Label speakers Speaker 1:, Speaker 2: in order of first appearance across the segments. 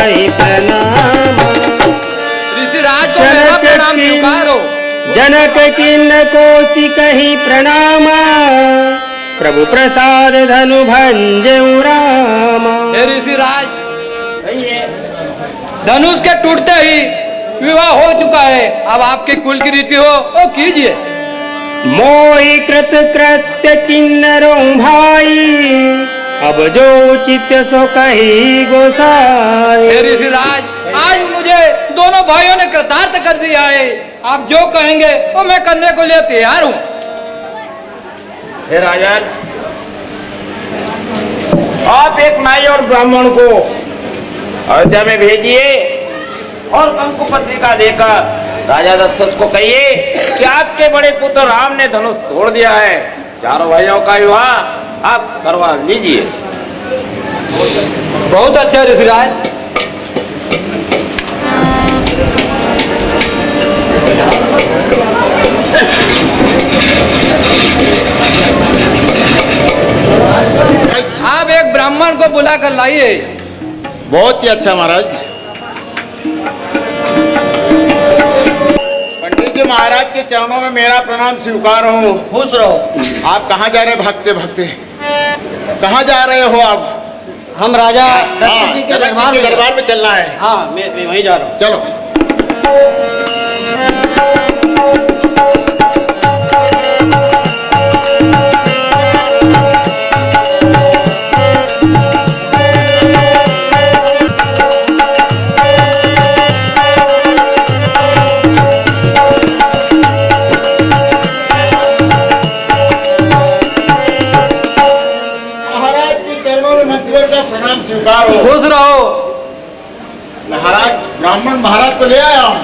Speaker 1: कहीं प्रणाम।
Speaker 2: ऋषिराज को मेरा प्रणाम स्वीकारो।
Speaker 1: जनक किन्न कोसि कहीं प्रणाम, प्रभु प्रसाद धनु भंजऊ राम।
Speaker 2: हे ऋषिराज, धनुष के टूटते ही विवाह हो चुका है, अब आपके कुल की रीति हो वो कीजिए।
Speaker 1: मोहि कृत कृत्य किन्नरो भाई, अब जो उचित सो कही गोसाई।
Speaker 2: हे ऋषिराज, आज मुझे दोनों भाइयों ने कृतार्थ कर दिया है, आप जो कहेंगे वो मैं करने को लिए तैयार हूँ।
Speaker 3: हे राजन, आप एक नाई और ब्राह्मण को अयोध्या में भेजिए और कंकु पत्रिका देकर राजा दशरथ को कहिए कि आपके बड़े पुत्र राम ने धनुष तोड़ दिया है, चारों भाइयों का विवाह आप करवा लीजिए।
Speaker 2: बहुत अच्छा ऋषिराज। आप एक ब्राह्मण को बुला कर लाइए।
Speaker 4: बहुत ही अच्छा महाराज। पंडित जी, महाराज के चरणों में मेरा प्रणाम स्वीकार हो।
Speaker 3: खुश रहो।
Speaker 4: आप कहाँ जा रहे भक्ते भक्ते, कहाँ जा रहे हो आप?
Speaker 3: हम राजा
Speaker 4: जनक जी के दरबार में चलना है।
Speaker 3: हाँ, मैं वहीं जा रहा हूँ।
Speaker 4: चलो।
Speaker 2: खुश रहो।
Speaker 4: महाराज, ब्राह्मण महाराज को ले आया हूँ।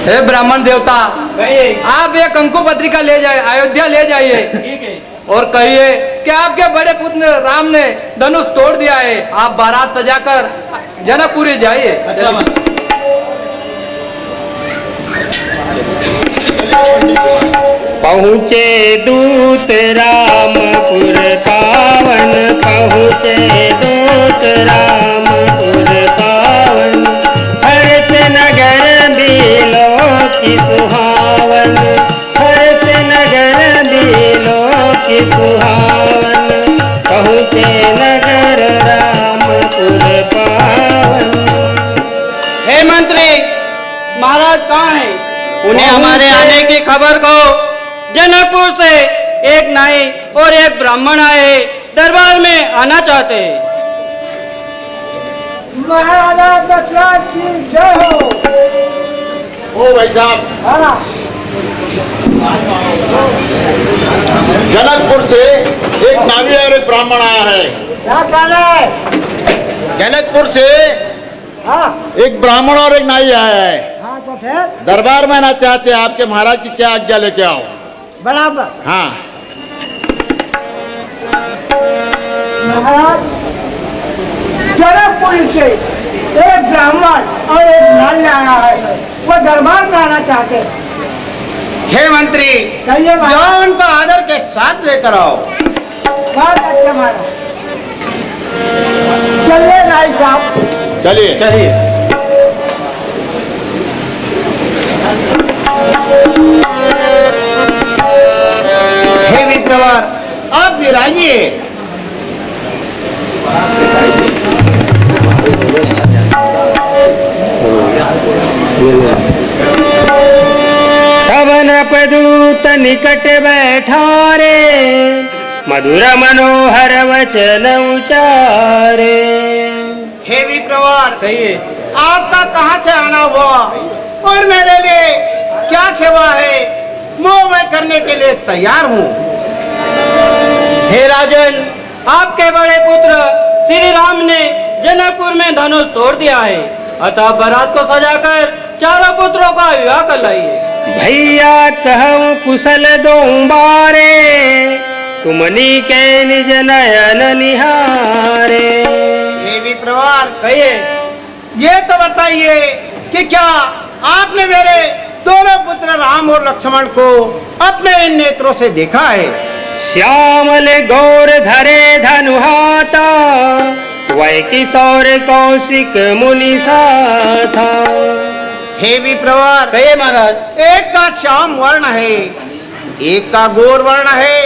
Speaker 2: हे ब्राह्मण देवता, आप ये कंकु पत्रिका ले जाए, अयोध्या ले जाइए और कहिए कि आपके बड़े पुत्र राम ने धनुष तोड़ दिया है, आप बारात सजाकर जनकपुरी जाइए।
Speaker 1: पहुँचे दूत रामपुर पावन, पहुँचे दूत रामपुर पावन, हर्ष नगर दिलो की सुहावन, हर्ष नगर दिलो की सुहावन, पहुँचे नगर रामपुर पावन।
Speaker 3: हे मंत्री, महाराज कहाँ हैं? उन्हें हमारे आने की खबर को। जनकपुर से एक नाई और एक ब्राह्मण आए, दरबार में आना चाहते हैं।
Speaker 5: महाराजा दशरथ की जय हो।
Speaker 4: ओ भाई साहब, जनकपुर से एक नावी और एक ब्राह्मण आया है।
Speaker 5: क्या कहना है?
Speaker 4: जनकपुर से एक ब्राह्मण और एक नाई आया है।
Speaker 5: हाँ, तो फिर
Speaker 4: दरबार में आना चाहते हैं, आपके महाराज की क्या आज्ञा लेके आओ?
Speaker 5: बराबर।
Speaker 4: हाँ
Speaker 5: महाराज, जनकपुर से एक ब्राह्मण और एक नारी आया है, वो दरबार में आना चाहते हैं।
Speaker 3: हे मंत्री,
Speaker 5: कहिए
Speaker 3: जाओ उनको आदर के साथ लेकर आओ।
Speaker 5: बहुत अच्छा महाराज। चलिए नाई साहब।
Speaker 4: चलिए
Speaker 3: चलिए। हे विप्रवर, आप विराजिए।
Speaker 1: तब नपदूत निकट बैठा रे, मधुर मनोहर वचन उचारे।
Speaker 3: हे विप्रवर, कहिए आपका कहाँ से आना हुआ और मेरे लिए क्या सेवा है, वो मैं करने के लिए तैयार हूँ। हे राजन, आपके बड़े पुत्र श्री राम ने जनकपुर में धनुष तोड़ दिया है, अतः बारात को सजाकर चारों पुत्रों का विवाह कर लाइए।
Speaker 1: भैया कहूँ कुशल दो बारे, तुमनी के निज नयन निहारे।
Speaker 3: हे विप्रवर, कहिए ये तो बताइए कि क्या आपने मेरे दोनों पुत्र राम और लक्ष्मण को अपने इन नेत्रों से देखा है?
Speaker 1: श्यामल गौर धरे धनुहाता, वै किशोर कौशिक मुनि साथा।
Speaker 3: हे विप्रवर,
Speaker 5: कहिए महाराज।
Speaker 3: एक का श्याम वर्ण है, एक का गोर वर्ण है,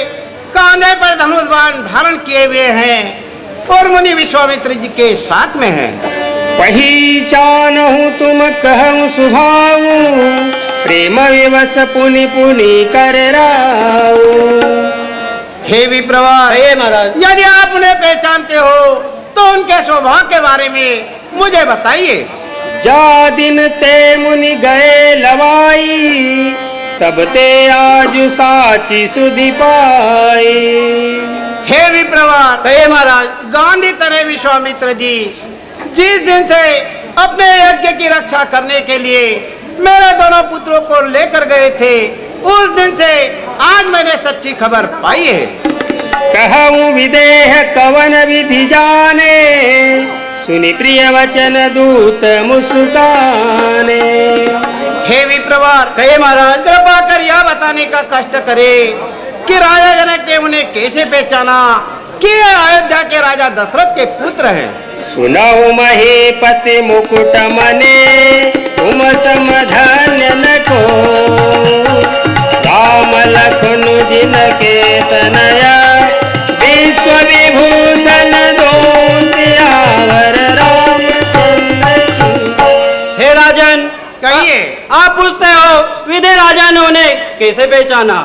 Speaker 3: कांधे पर धनुष बाण धारण किए हुए हैं और मुनि विश्वामित्र जी के साथ में है।
Speaker 1: पहचानहु तुम कहूँ सुभाऊ, प्रेम विवश पुनि पुनि कर राऊ।
Speaker 3: हे विप्रवर,
Speaker 5: कहिए महाराज।
Speaker 3: यदि आप उन्हें पहचानते हो तो उनके स्वभाव के बारे में मुझे बताइए।
Speaker 1: जा दिन ते मुनि गए लवाई, तब ते आज साची सुधि पाई।
Speaker 3: हे विप्रवर,
Speaker 5: कहिए महाराज।
Speaker 3: गांधी तरह विश्वामित्र जी जिस दिन से अपने यज्ञ की रक्षा करने के लिए मेरे दोनों पुत्रों को लेकर गए थे, उस दिन से आज मैंने सच्ची खबर पाई है।
Speaker 1: कहूँ विदेह कवन विधि जाने, सुनि प्रिय वचन दूत मुस्काने।
Speaker 3: हे विप्रवर,
Speaker 5: कहिए महाराज।
Speaker 3: कृपा कर यह बताने का कष्ट करे कि राजा जनक ने उन्हें कैसे पहचाना कि ये अयोध्या के राजा दशरथ के पुत्र हैं।
Speaker 1: सुनहु महीपति मुकुट मने, तुम सम धन्य न को। राम लखन जिनके तनया, विश्व विभूषण दो सियावर रामचंद्र।
Speaker 5: हे राजन,
Speaker 3: कहिए।
Speaker 5: आप पूछते हो विदे राजा ने उन्हें कैसे पहचाना।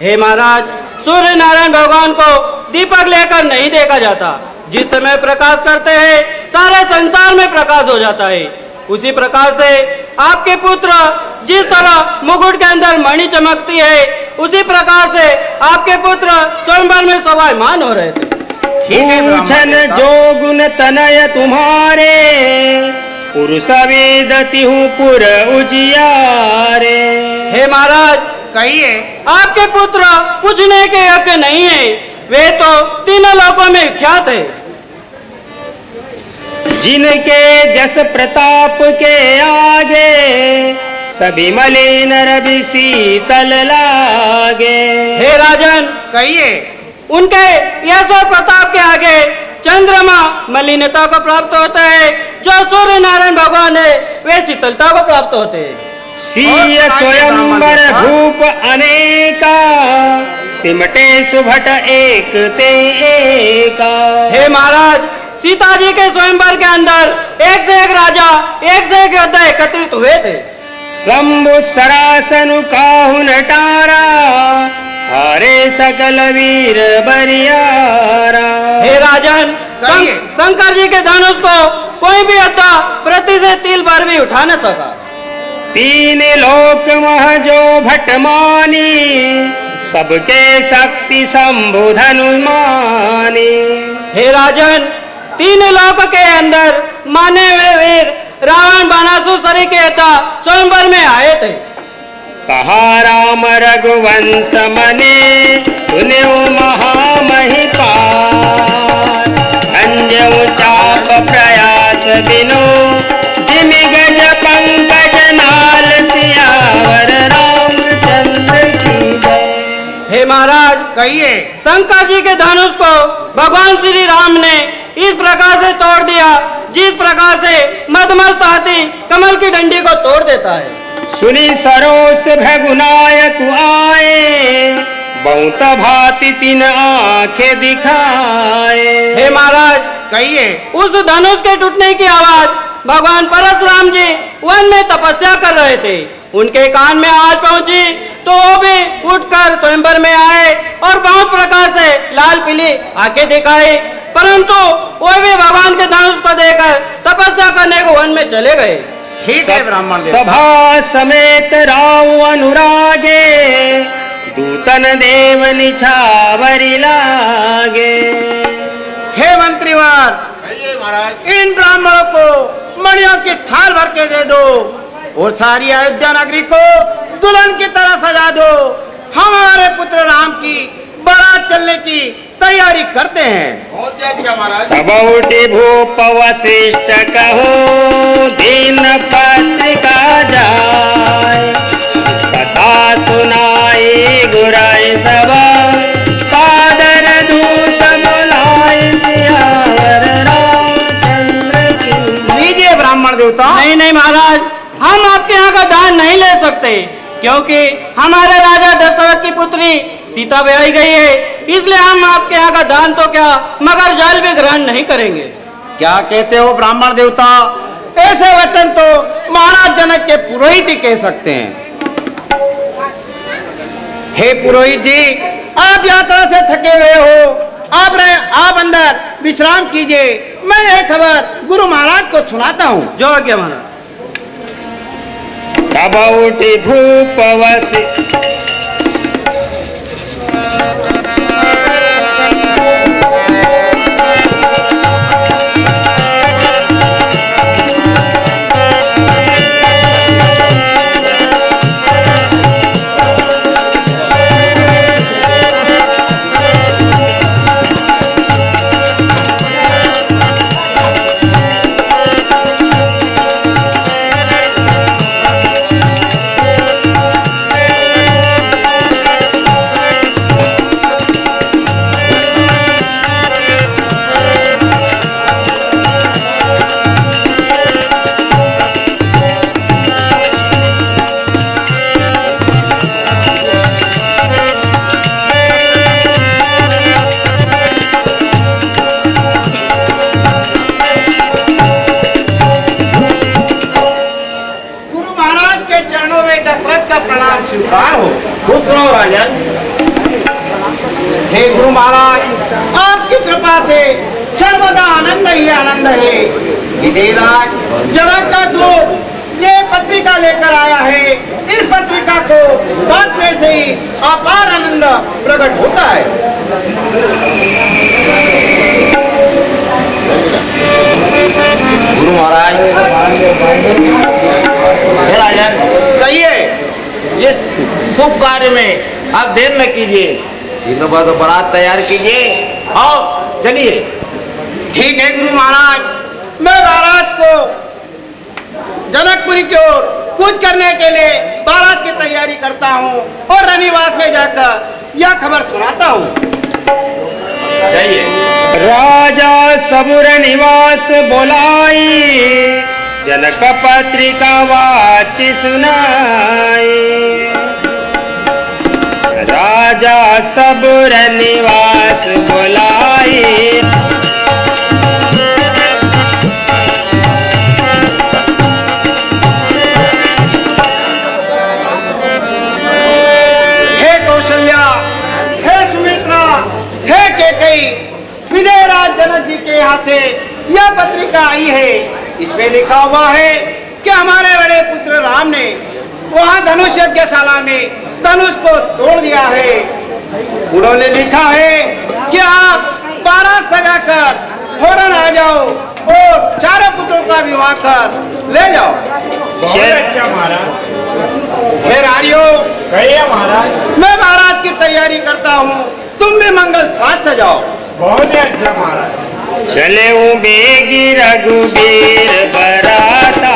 Speaker 5: हे महाराज, सूर्य नारायण भगवान को दीपक लेकर नहीं देखा जाता। जिस समय प्रकाश करते हैं सारे संसार में प्रकाश हो जाता है। उसी प्रकार से आपके पुत्र जिस तरह मुकुट के अंदर मणि चमकती है, उसी प्रकार से आपके पुत्र स्वयंवर में शोभायमान हो रहे थे।
Speaker 1: पूछन जो गुण तनय तुम्हारे, पुरुष वेदति हूँ पुर उजियारे।
Speaker 5: हे महाराज,
Speaker 3: कहिए।
Speaker 5: आपके पुत्र पूछने के योग्य नहीं है, वे तो तीनों लोकों में विख्यात है।
Speaker 1: जिनके जस प्रताप के आगे, सभी मलिन रवि शीतल लागे।
Speaker 5: हे राजन,
Speaker 3: कहिए।
Speaker 5: उनके यश और प्रताप के आगे चंद्रमा मलिनता को प्राप्त होता है, जो सूर्य नारायण भगवान है वे शीतलता को प्राप्त होते हैं।
Speaker 1: सीय स्वयंवर भूप अनेका, सिमटे सुभट एक ते एका।
Speaker 5: हे महाराज, सीता जी के स्वयंवर के अंदर एक से एक राजा, एक से एक योद्धा एकत्रित हुए थे।
Speaker 1: शंभु सरासनु काहु नटारा, हरे सकल वीर बरियारा।
Speaker 5: हे राजन,
Speaker 3: कहिए।
Speaker 5: शंकर जी के धनुष को कोई भी योद्धा प्रति से तिल भर भी उठा न सका।
Speaker 1: तीन लोक मह जो भटमानी, सबके शक्ति शंभु धनुमानी।
Speaker 5: हे राजन, तीन लोक के अंदर माने हुए वीर रावण बानासुर सरी के योद्धा स्वयंवर में आए थे।
Speaker 1: कहा राम रघुवंश मने, सुन्यो महामहिपाल। अंजऊ चाप प्रयास बिनु, जिमि गज पंकज नाल। सियावर रामचंद्र की जय।
Speaker 5: हे महाराज,
Speaker 3: कहिए।
Speaker 5: शंकर जी के धनुष को भगवान श्री राम ने इस प्रकार से तोड़ दिया, जिस प्रकार से मदमस्त हाथी कमल की डंडी को तोड़ देता है।
Speaker 1: सुनी सरोस भगुनायक आए, बहुत भांति तीन आंखें दिखाए।
Speaker 5: हे महाराज,
Speaker 3: कहिए।
Speaker 5: उस धनुष के टूटने की आवाज भगवान परशुराम जी वन में तपस्या कर रहे थे, उनके कान में आवाज पहुंची तो वो भी उठकर स्वयंवर में आए और बहुत प्रकार से लाल पीली आंखें दिखाई, परंतु वो भी भगवान के धनुष को देकर तपस्या करने को वन में चले गए।
Speaker 3: ठीक है ब्राह्मण देवता।
Speaker 1: सभा समेत राव अनुरागे, दूतन देव निछावरी लागे।
Speaker 3: हे मंत्रीवर,
Speaker 4: कहिए महाराज।
Speaker 3: इन ब्राह्मणों को मणियों की थाल भर के दे दो और सारी अयोध्या नगरी को दुल्हन की तरह सजा दो। हम हमारे पुत्र राम की बारात चलने की तैयारी करते हैं।
Speaker 4: बहुत ही अच्छा महाराज।
Speaker 1: तब उठी भूप वशिष्ठ कहो, दीन पत्रिका जाय। कथा सुनाई गुराई सभा, सादर दूत बुलाए। सियावर राम
Speaker 3: ब्राह्मण देवता।
Speaker 5: नहीं नहीं महाराज, हम आपके यहाँ का दान नहीं ले सकते, क्योंकि हमारे राजा दशरथ की पुत्री सीता ब्याही गई है, इसलिए हम आपके यहाँ का दान तो क्या मगर जल भी ग्रहण नहीं करेंगे।
Speaker 3: क्या कहते हो ब्राह्मण देवता? ऐसे वचन तो महाराज जनक के पुरोहित ही कह सकते हैं। हे पुरोहित जी, आप यात्रा से थके हुए हो, आप अंदर विश्राम कीजिए। मैं एक खबर गुरु महाराज को सुनाता हूँ।
Speaker 5: जो आज्ञा महाराज।
Speaker 1: तब उठी भूपवसी
Speaker 3: स्वीकार हो।
Speaker 2: खुश रहो राजन।
Speaker 3: हे गुरु महाराज, आपकी कृपा से सर्वदा आनंद ही आनंद है। विदेराज जनक का दूत ये पत्रिका लेकर आया है। इस पत्रिका को बांटने से ही अपार आनंद प्रकट होता है।
Speaker 2: गुरु महाराज, राजन
Speaker 3: कहिए।
Speaker 2: इस शुभ कार्य में आप देर न कीजिए, शीघ्र बारात तैयार कीजिए और चलिए।
Speaker 3: ठीक है गुरु महाराज, मैं बारात को जनकपुरी की ओर कूच करने के लिए बारात की तैयारी करता हूँ और रनिवास में जाकर यह खबर सुनाता हूँ।
Speaker 1: राजा सबुर निवास बोलाई, जनक पत्रिका वाची सुनाई। राजा सबुर निवास बोलाई,
Speaker 3: हे कौशल्या, हे सुमित्रा, हे कैकेयी, विदेहराज जनक जी के यहाँ से यह पत्रिका आई है। इसमें लिखा हुआ है कि हमारे बड़े पुत्र राम ने वहाँ धनुष यज्ञशाला में धनुष को तोड़ दिया है। उन्होंने लिखा है कि आप बारात सजाकर फौरन आ जाओ और चारों पुत्रों का विवाह कर ले जाओ।
Speaker 4: अच्छा महाराज।
Speaker 3: हे रानियों,
Speaker 4: कहिए महाराज।
Speaker 3: मैं बारात की तैयारी करता हूँ, तुम भी मंगल साथ सजाओ।
Speaker 4: बहुत ही अच्छा महाराज।
Speaker 1: चले बेगी रघुबीर बराता।